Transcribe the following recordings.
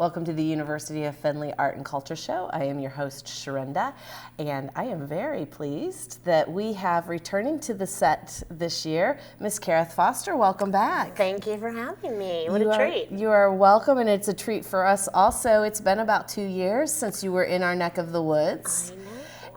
Welcome to the University of Findlay Art and Culture Show. I am your host, Sharinda, and I am very pleased that we have returning to the set this year, Miss Karith Foster. Welcome back. Thank you for having me. What a treat. You are welcome, and it's a treat for us also. It's been about 2 years since you were in our neck of the woods. I know.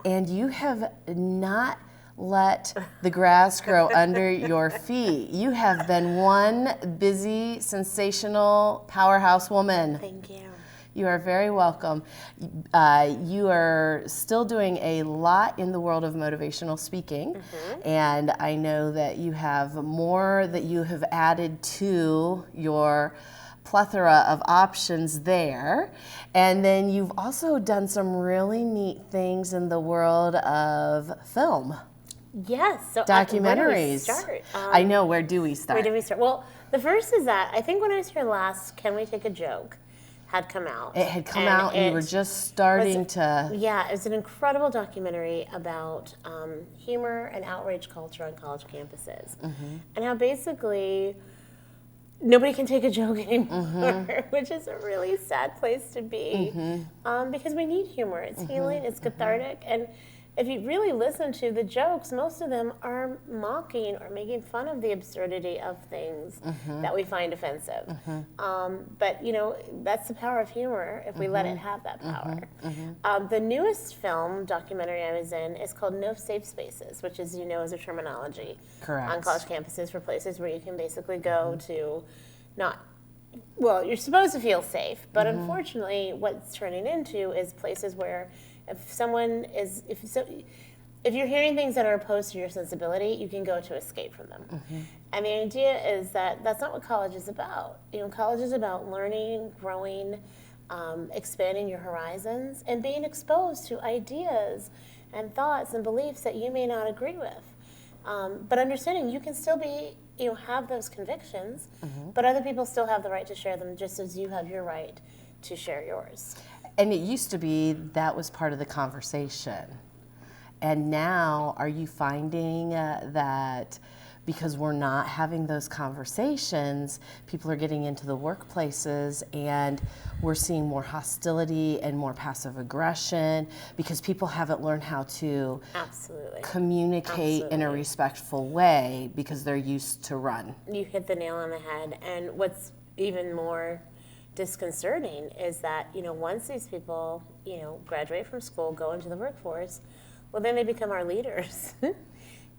And you have not let the grass grow under your feet. You have been one busy, sensational powerhouse woman. Thank you. You are very welcome. You are still doing a lot in the world of motivational speaking, and I know that you have more that you have added to your plethora of options there. And then you've also done some really neat things in the world of film. Yes. So Documentaries. Where do we start? I know, where do we start? Where do we start? Well, the first is that I think when I was here last, Can We Take a Joke had come out. It had come out and you were just starting to... Yeah, it was an incredible documentary about humor and outrage culture on college campuses. And how basically nobody can take a joke anymore, which is a really sad place to be, because we need humor. It's healing, it's cathartic, and if you really listen to the jokes, most of them are mocking or making fun of the absurdity of things that we find offensive. But, you know, that's the power of humor if we let it have that power. The newest film documentary I was in is called No Safe Spaces, which is, you know, is a terminology on college campuses for places where you can basically go to not, well, you're supposed to feel safe, but unfortunately what it's turning into is places where if you're hearing things that are opposed to your sensibility, you can go to escape from them. And the idea is that that's not what college is about. You know, college is about learning, growing, expanding your horizons, and being exposed to ideas and thoughts and beliefs that you may not agree with. But understanding you can still be, you know, have those convictions, but other people still have the right to share them just as you have your right to share yours. And it used to be that was part of the conversation. And now, are you finding that because we're not having those conversations, people are getting into the workplaces and we're seeing more hostility and more passive aggression because people haven't learned how to communicate in a respectful way because they're used to run? You hit the nail on the head. And what's even more disconcerting is that, you know, once these people, you know, graduate from school, go into the workforce, well, then they become our leaders.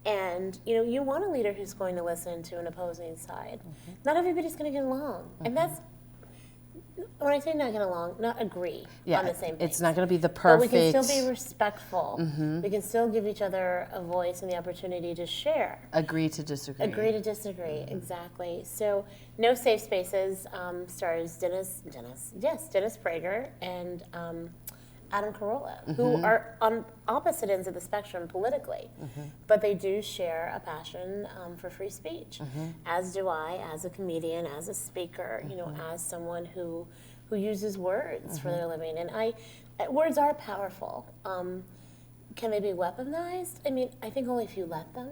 And, you know, you want a leader who's going to listen to an opposing side. Not everybody's going to get along. And that's, when I say not get along, not agree on the same thing. It's not going to be the perfect... But we can still be respectful. We can still give each other a voice and the opportunity to share. Agree to disagree. Agree to disagree, exactly. So No Safe Spaces stars Dennis Prager and Adam Carolla, who are on opposite ends of the spectrum politically, but they do share a passion for free speech, as do I, as a comedian, as a speaker, you know, as someone who uses words for their living. And words are powerful. Can they be weaponized? I mean, I think only if you let them.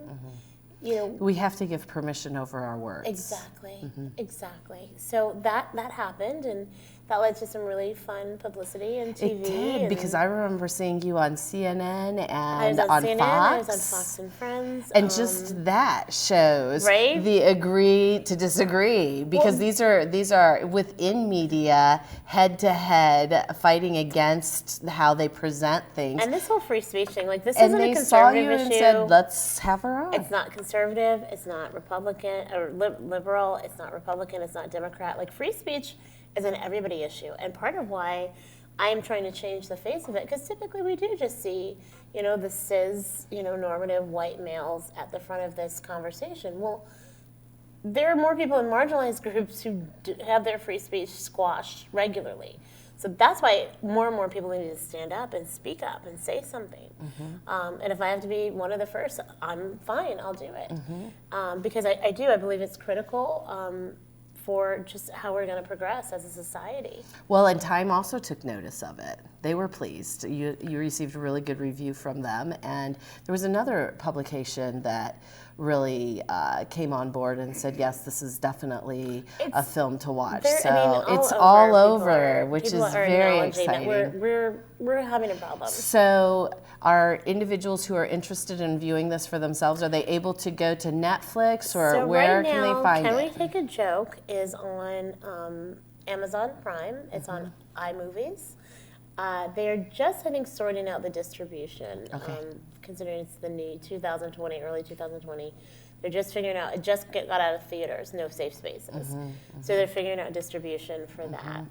You know, we have to give permission over our words. Exactly, exactly. So that happened, and that led to some really fun publicity and TV. It did, because I remember seeing you on CNN and I was on CNN, Fox. I was on Fox and Friends. And just that shows right? the agree to disagree, because these are within media, head to head, fighting against how they present things. And this whole free speech thing, like this isn't a conservative issue. And they saw you and said, let's have her on. It's not conservative, it's not Republican or liberal, it's not Republican, it's not Democrat. Like free speech is an everybody issue, and part of why I am trying to change the face of it, because typically we do just see, you know, the cis, you know, normative white males at the front of this conversation. Well, there are more people in marginalized groups who have their free speech squashed regularly. So that's why more and more people need to stand up and speak up and say something. And if I have to be one of the first, I'm fine, I'll do it. Because I believe it's critical for just how we're going to progress as a society. Well, and Time also took notice of it. They were pleased. You received a really good review from them. And there was another publication that really came on board and said, yes, this is definitely a film to watch. So it's all over, which is very exciting. We're having a problem. So are individuals who are interested in viewing this for themselves, are they able to go to Netflix, or where can they find it? Can We Take a Joke is on Amazon Prime. It's on iMovies. They're just, I think, sorting out the distribution. Considering it's the new 2020, early 2020. They're just figuring out, it just got out of theaters, no safe spaces. So they're figuring out distribution for that.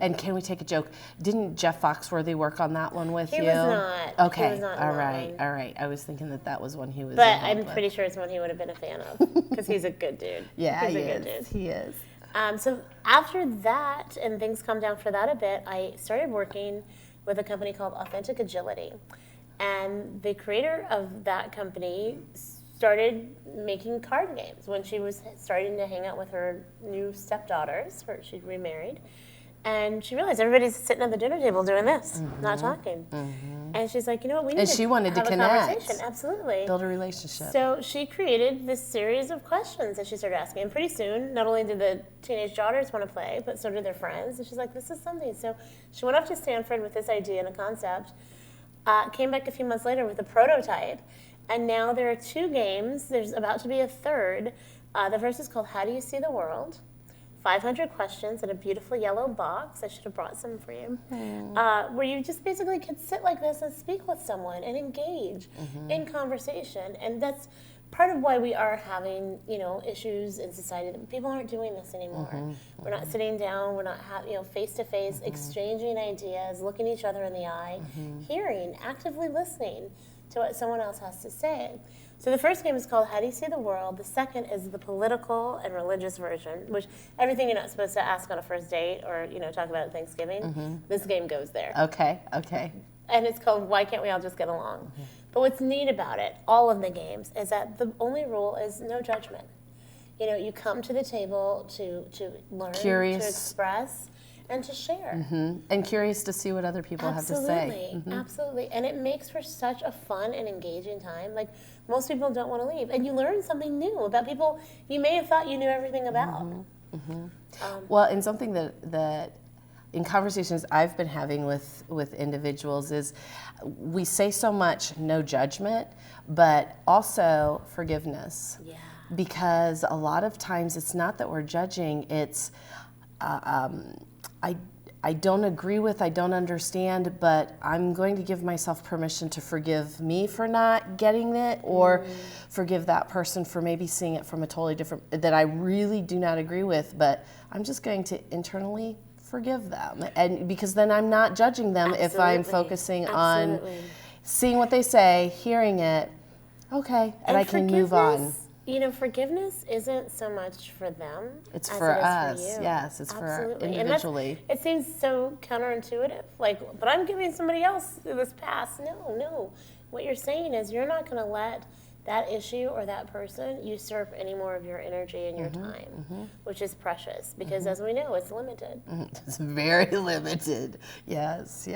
And Can We Take a Joke? Didn't Jeff Foxworthy work on that one with you? He was not. Okay, he was not all right. I was thinking that was one he was But I'm pretty sure it's one he would have been a fan of, because he's a good dude. Yeah, he's a good dude. He is. So after that, and things calmed down for that a bit, I started working with a company called Authentic Agility. And the creator of that company started making card games when she was starting to hang out with her new stepdaughters. She'd remarried. And she realized everybody's sitting at the dinner table doing this, not talking. And she's like, you know what, we need she to wanted have to a connect. conversation. Absolutely. Build a relationship. So she created this series of questions that she started asking. And pretty soon, not only did the teenage daughters want to play, but so did their friends. And she's like, this is something. So she went off to Stanford with this idea and a concept, came back a few months later with a prototype. And now there are 2 games. There's about to be a third. The first is called How Do You See the World? 500 questions in a beautiful yellow box. I should have brought some for you. Where you just basically can sit like this and speak with someone and engage in conversation. And that's part of why we are having, issues in society. People aren't doing this anymore. We're not sitting down. We're not face to face, exchanging ideas, looking each other in the eye, hearing, actively listening to what someone else has to say. So the first game is called How Do You See the World? The second is the political and religious version, which everything you're not supposed to ask on a first date or talk about at Thanksgiving, this game goes there. Okay. And it's called Why Can't We All Just Get Along? But what's neat about it, all of the games, is that the only rule is no judgment. You come to the table to learn, to express, and to share. And curious to see what other people have to say. Absolutely. And it makes for such a fun and engaging time. Like, most people don't want to leave. And you learn something new about people you may have thought you knew everything about. Well, and something that in conversations I've been having with individuals is we say so much no judgment, but also forgiveness. Yeah. Because a lot of times it's not that we're judging, it's I don't agree with, I don't understand, but I'm going to give myself permission to forgive me for not getting it, or forgive that person for maybe seeing it from a totally different, that I really do not agree with, but I'm just going to internally forgive them. And because then I'm not judging them if I'm focusing on seeing what they say, hearing it, okay, and I can move on. Forgiveness isn't so much for them. It's for us. For you. Yes, it's for individually. It seems so counterintuitive. But I'm giving somebody else this pass. No. What you're saying is you're not going to let that issue or that person usurp any more of your energy and your time, which is precious because, as we know, it's limited. It's very limited. Yes.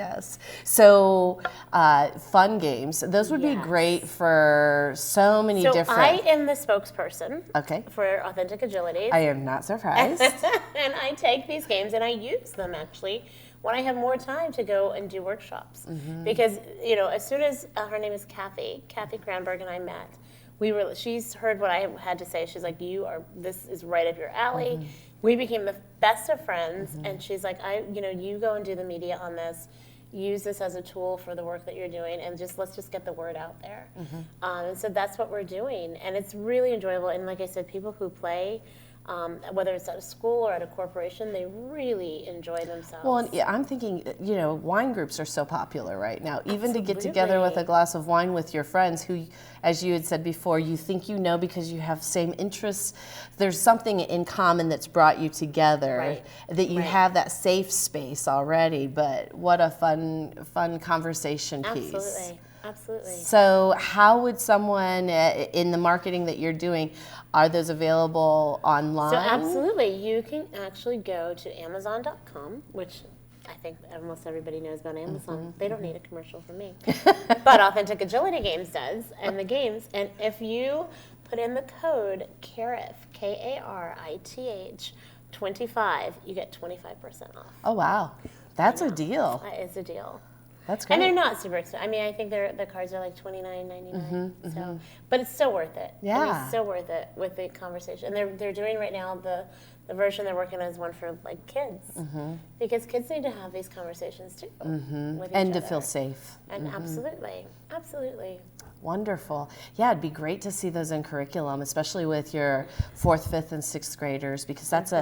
So, fun games. Those would be great for so many different. So I am the spokesperson. Okay. For Authentic Agility. I am not surprised. And I take these games and I use them actually when I have more time to go and do workshops. Because, as soon as her name is Kathy Cranberg and I met, she's heard what I had to say. She's like, this is right up your alley. We became the best of friends. And she's like, you go and do the media on this. Use this as a tool for the work that you're doing, and let's just get the word out there. And so that's what we're doing. And it's really enjoyable. And like I said, people who play, whether it's at a school or at a corporation, they really enjoy themselves. Well, and I'm thinking, wine groups are so popular right now. Even to get together with a glass of wine with your friends who, as you had said before, you think because you have same interests. There's something in common that's brought you together, that you have that safe space already. But what a fun conversation piece. Absolutely. So how would someone, in the marketing that you're doing, are those available online? So absolutely. You can actually go to Amazon.com, which I think almost everybody knows about Amazon. They don't need a commercial from me. But Authentic Agility Games does, and the games. And if you put in the code Karith, Karith 25, you get 25% off. Oh, wow. That's a deal. That is a deal. That's great. And they're not super expensive. I mean, I think the cards are like $29.99. So, but it's still worth it. Yeah. I mean, it's still worth it with the conversation. And they're doing right now the version they're working on is one for like kids, because kids need to have these conversations too with each And other. to feel safe. And absolutely. Wonderful. Yeah, it'd be great to see those in curriculum, especially with your 4th, 5th, and 6th graders, because that's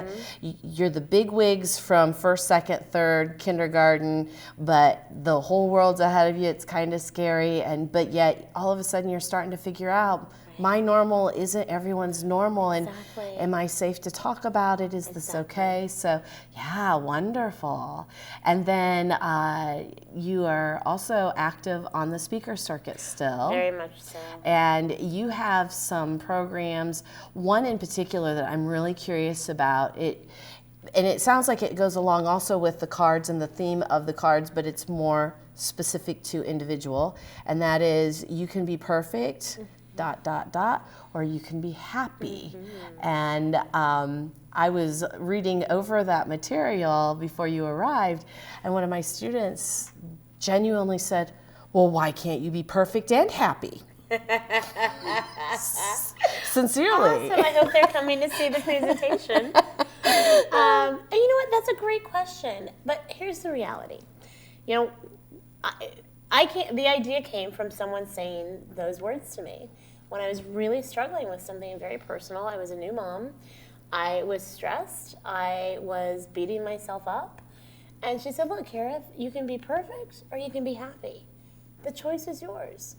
you're the big wigs from 1st, 2nd, 3rd, kindergarten, but the whole world's ahead of you. It's kind of scary, but yet all of a sudden you're starting to figure out my normal isn't everyone's normal, and am I safe to talk about it? Is this okay? So, yeah, wonderful. And then you are also active on the speaker circuit still. Very much so. And you have some programs, one in particular that I'm really curious about. And it sounds like it goes along also with the cards and the theme of the cards, but it's more specific to individual, and that is you can be perfect, ... or you can be happy. And I was reading over that material before you arrived, and one of my students genuinely said, well, why can't you be perfect and happy? Sincerely. Awesome. I hope they're coming to see the presentation. And you know what? That's a great question. But here's the reality. You know, I can't. The idea came from someone saying those words to me when I was really struggling with something very personal. I was a new mom. I was stressed. I was beating myself up. And she said, look, Karith, you can be perfect or you can be happy. The choice is yours.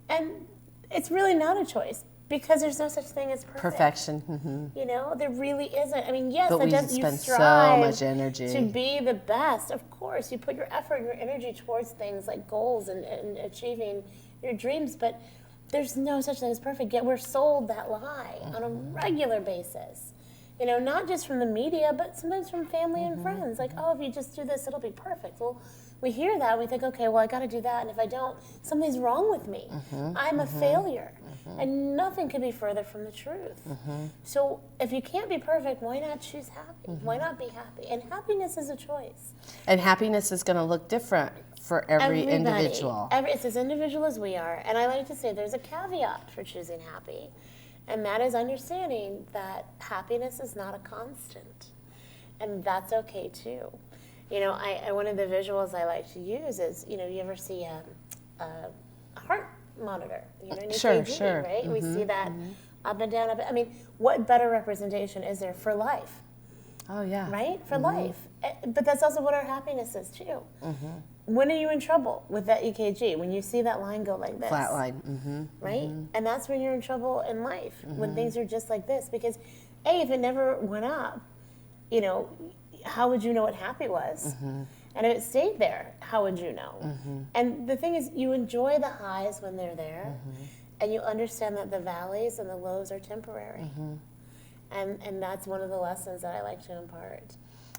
And it's really not a choice, because there's no such thing as perfection. You know, there really isn't. I mean, yes, but we you spend strive so much energy to be the best. Of course, you put your effort and your energy towards things like goals and achieving your dreams, but there's no such thing as perfect. Yet we're sold that lie on a regular basis. You know, not just from the media, but sometimes from family and friends. Like, oh, if you just do this, it'll be perfect. Well, we hear that, and we think, okay, well, I got to do that, and if I don't, something's wrong with me. I'm a failure. And nothing could be further from the truth. So if you can't be perfect, why not choose happy? Why not be happy? And happiness is a choice. And happiness is going to look different for every individual. It's as individual as we are. And I like to say there's a caveat for choosing happy, and that is understanding that happiness is not a constant. And that's okay too. You know, one of the visuals I like to use is, you know, you ever see a heart monitor, you know, an EKG, right? We see that up and down. I mean, what better representation is there for life? Oh, yeah. Right? For life. But that's also what our happiness is, too. When are you in trouble with that EKG? When you see that line go like this. Flat line. Right? And that's when you're in trouble in life, when things are just like this. Because, A, if it never went up, you know, how would you know what happy was? And if it stayed there, how would you know? And the thing is, you enjoy the highs when they're there, and you understand that the valleys and the lows are temporary. And that's one of the lessons that I like to impart.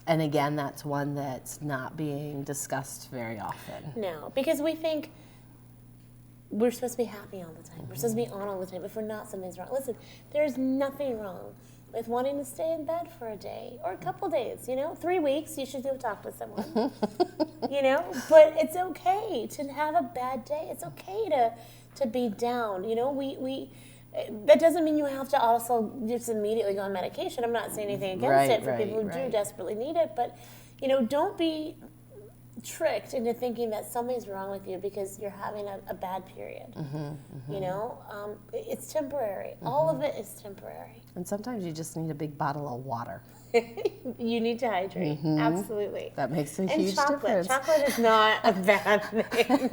And again, that's one that's not being discussed very often. No, because we think we're supposed to be happy all the time. We're supposed to be on all the time. If we're not, something's wrong. Listen, there's nothing wrong with wanting to stay in bed for a day or a couple days, you know. 3 weeks, you should go talk to someone, you know. But it's okay to have a bad day. It's okay to be down, you know. That doesn't mean you have to also just immediately go on medication. I'm not saying anything against it for people who do desperately need it, but, you know, don't be tricked into thinking that something's wrong with you because you're having a bad period. You know, it's temporary. All of it is temporary. And sometimes you just need a big bottle of water. You need to hydrate. Absolutely. That makes a huge chocolate. difference. Chocolate is not a bad thing.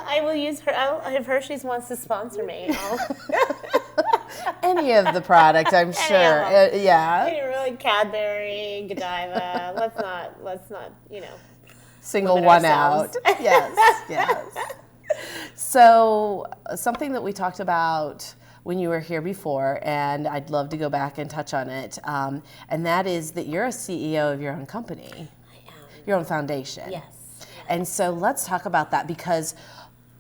I will use if Hershey's wants to sponsor me. Any of the product, I'm sure. Yeah. Really, Cadbury, Godiva. Let's not, you know, single one out. Yes. So something that we talked about when you were here before, and I'd love to go back and touch on it. And that is that you're a CEO of your own company, I am. your own foundation. Yes. And so let's talk about that, because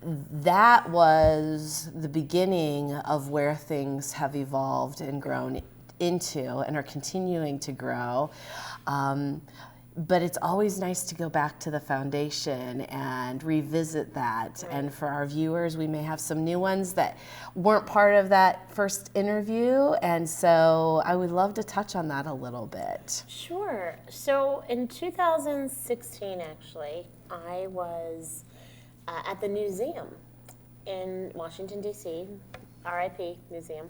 that was the beginning of where things have evolved and grown into and are continuing to grow. But it's always nice to go back to the foundation and revisit that. Right. And for our viewers, we may have some new ones that weren't part of that first interview. And so I would love to touch on that a little bit. Sure. So in 2016, actually, I was at the museum in Washington, D.C., RIP Museum.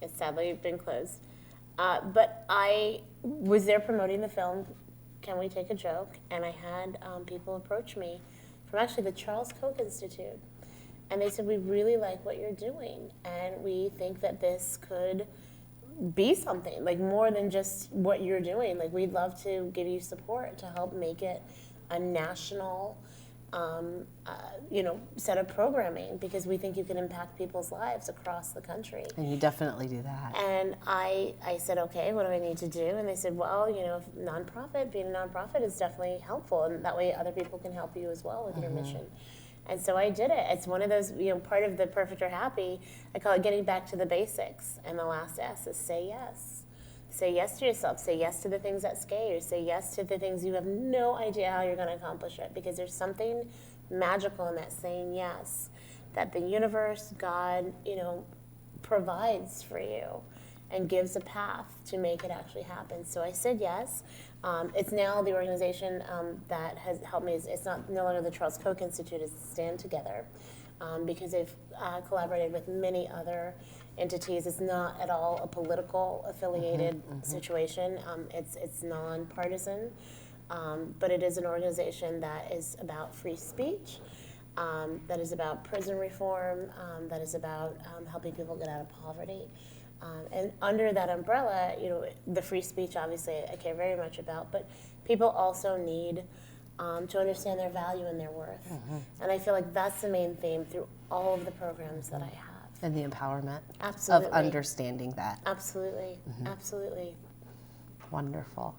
It's sadly been closed. But I was there promoting the film, Can We Take a Joke? And I had people approach me from actually the Charles Koch Institute. And they said, we really like what you're doing. And we think that this could be something, like more than just what you're doing. Like, we'd love to give you support to help make it a national set of programming, because we think you can impact people's lives across the country. And you definitely do that. And I said, okay, what do I need to do? And they said, well, being a nonprofit is definitely helpful, and that way other people can help you as well with your mission. And so I did it. It's one of those, part of the Perfect or Happy, I call it getting back to the basics. And the last S is say yes. Say yes to yourself. Say yes to the things that scare you. Say yes to the things you have no idea how you're going to accomplish it, because there's something magical in that saying yes, that the universe, God, provides for you and gives a path to make it actually happen. So I said yes. It's now the organization that has helped me. It's no longer the Charles Koch Institute. It's Stand Together, because they've collaborated with many other entities. It's not at all a political affiliated situation. It's nonpartisan, but it is an organization that is about free speech, that is about prison reform, that is about helping people get out of poverty. And under that umbrella, the free speech, obviously, I care very much about, but people also need to understand their value and their worth. And I feel like that's the main theme through all of the programs that I have. And the empowerment. Absolutely. Of understanding that. Absolutely. Absolutely. Wonderful.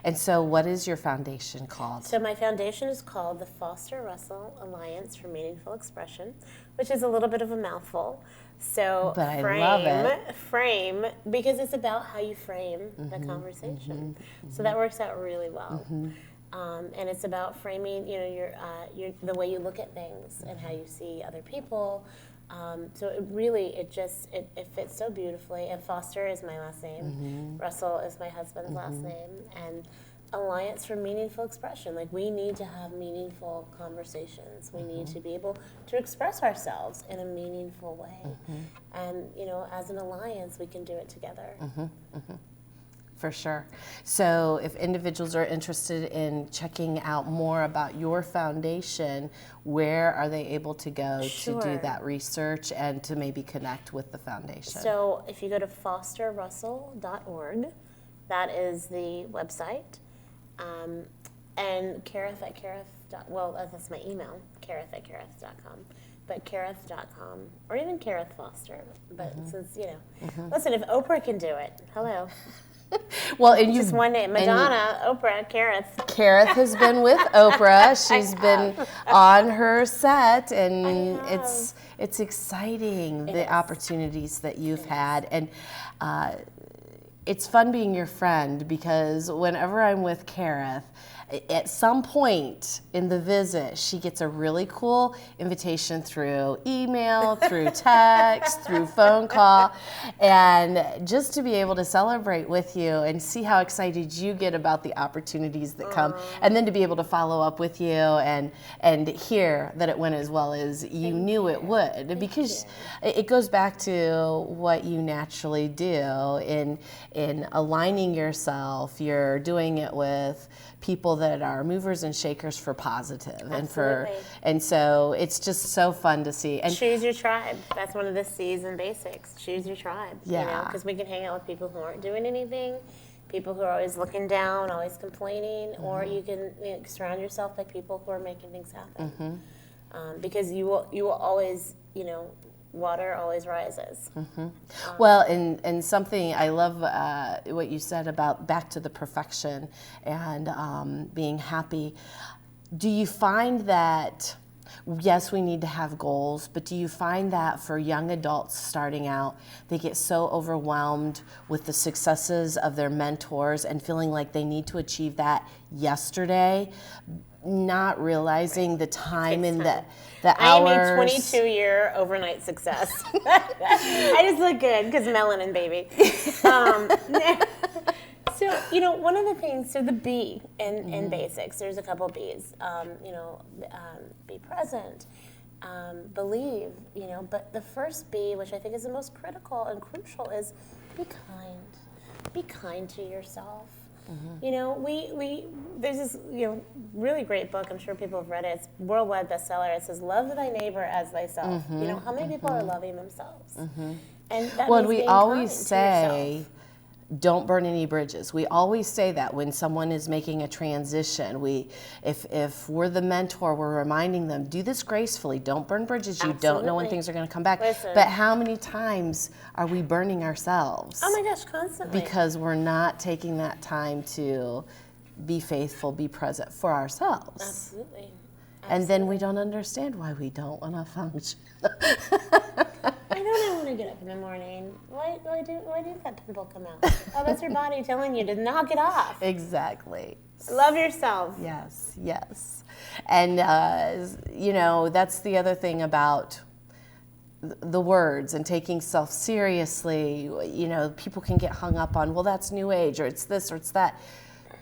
And so what is your foundation called? So my foundation is called the Foster Russell Alliance for Meaningful Expression, which is a little bit of a mouthful. So but I love it. Frame, because it's about how you frame the conversation. So that works out really well. And it's about framing, your the way you look at things and how you see other people. So it fits so beautifully. And Foster is my last name. Russell is my husband's last name. And Alliance for Meaningful Expression. Like, we need to have meaningful conversations. We need to be able to express ourselves in a meaningful way. And, as an alliance, we can do it together. For sure. So if individuals are interested in checking out more about your foundation, where are they able to go to do that research and to maybe connect with the foundation? So if you go to fosterrussell.org, that is the website. And Karith at Karith. Well, that's my email, Karith@Karith.com. But Karith.com, or even Karith Foster. But since, listen, if Oprah can do it, hello. Well, and just one name: Madonna, Oprah, Karith. Karith has been with Oprah. She's been on her set, and it's exciting the opportunities that you've had, and it's fun being your friend, because whenever I'm with Karith, at some point in the visit, she gets a really cool invitation through email, through text, through phone call, and just to be able to celebrate with you and see how excited you get about the opportunities that come, and then to be able to follow up with you and hear that it went as well as you knew it would, because it goes back to what you naturally do in aligning yourself. You're doing it with people that are movers and shakers for positive. And so it's just so fun to see. And choose your tribe. That's one of the C's and basics. Choose your tribe. Yeah. Because we can hang out with people who aren't doing anything, people who are always looking down, always complaining, or you can surround yourself by people who are making things happen. Because you will always, water always rises. Well, and something I love what you said about back to the perfection and being happy. Do you find that, yes, we need to have goals, but do you find that for young adults starting out, they get so overwhelmed with the successes of their mentors and feeling like they need to achieve that yesterday, not realizing the time and the hours? I am a 22-year overnight success. I just look good because melanin, baby. So, you know, one of the things, so the B in basics, there's a couple B's, be present, believe, but the first B, which I think is the most critical and crucial, is be kind. Be kind to yourself. You know, there's this, really great book. I'm sure people have read it. It's a worldwide bestseller. It says, "Love thy neighbor as thyself." You know, how many people are loving themselves? And that means we being always kind to say, yourself. don't burn any bridges. We always say that when someone is making a transition. If we're the mentor, we're reminding them, do this gracefully. Don't burn bridges. You don't know when Absolutely. things are going to come back. Listen. But how many times are we burning ourselves? Oh my gosh, constantly. Because we're not taking that time to be faithful, be present for ourselves. Absolutely. And then we don't understand why we don't want to function. I don't want to get up in the morning. Why did that pimple come out? Oh, that's your body telling you to knock it off. Exactly. Love yourself. Yes, yes. And, that's the other thing about the words and taking self seriously. People can get hung up on, well, that's new age, or it's this, or it's that.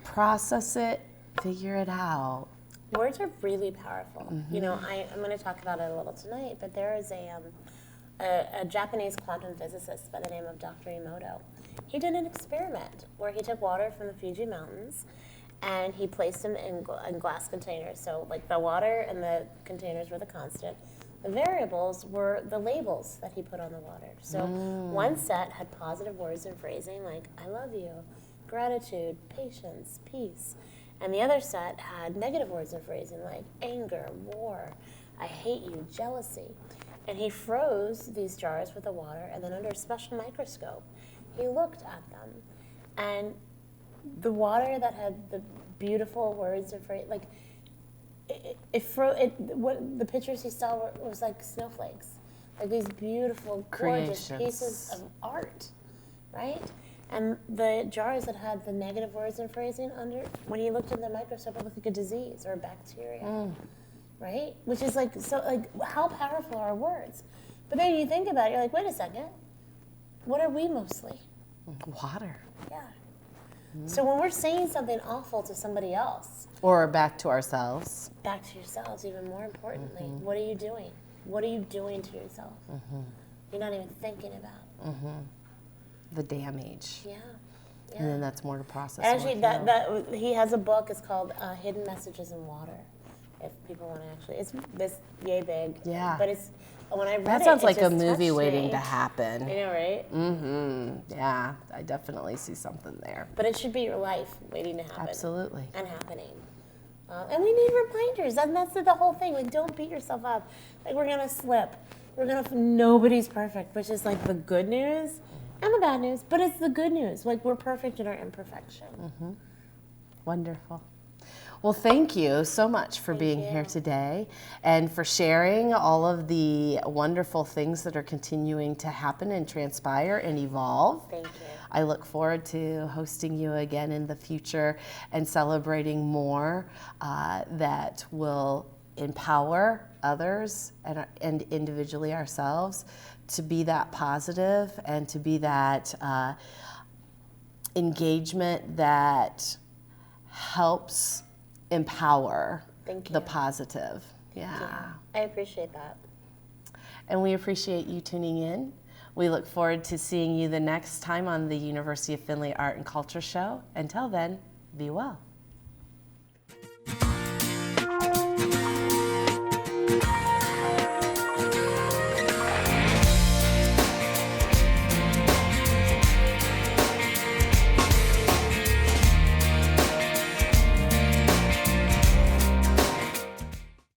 Process it, figure it out. Words are really powerful. I'm going to talk about it a little tonight, but there is a Japanese quantum physicist by the name of Dr. Emoto. He did an experiment where he took water from the Fuji Mountains and he placed them in glass containers. So like the water and the containers were the constant. The variables were the labels that he put on the water. So one set had positive words and phrasing like, I love you, gratitude, patience, peace. And the other set had negative words and phrasing like anger, war, I hate you, jealousy. And he froze these jars with the water, and then under a special microscope, he looked at them. And the water that had the beautiful words and phrases, like, what the pictures he saw was like snowflakes, like these beautiful, gorgeous pieces of art, right? And the jars that had the negative words and phrasing under, when he looked in the microscope, it looked like a disease or a bacteria, right? Which is how powerful are words? But then you think about it, you're like, wait a second, what are we mostly? Water. Yeah. So when we're saying something awful to somebody else, or back to ourselves. Back to yourselves, even more importantly, what are you doing? What are you doing to yourself? You're not even thinking about. The damage. Yeah. And then that's more to process. Actually, that he has a book. It's called Hidden Messages in Water. If people want to actually, it's this yay big. Yeah. But it's when I read that it, sounds it like a just movie touched waiting me. to happen. I know, right? Yeah, I definitely see something there. But it should be your life waiting to happen. Absolutely. And happening. And we need reminders. And that's the whole thing. Like, don't beat yourself up. Like, we're gonna slip. Nobody's perfect, which is like the good news and the bad news. But it's the good news. Like, we're perfect in our imperfection. Wonderful. Well, thank you so much for being here today and for sharing all of the wonderful things that are continuing to happen and transpire and evolve. Thank you. I look forward to hosting you again in the future and celebrating more that will empower others and individually ourselves to be that positive and to be that engagement that helps empower the positive. Yeah. I appreciate that. And we appreciate you tuning in. We look forward to seeing you the next time on the University of Findlay Art and Culture Show. Until then, be well.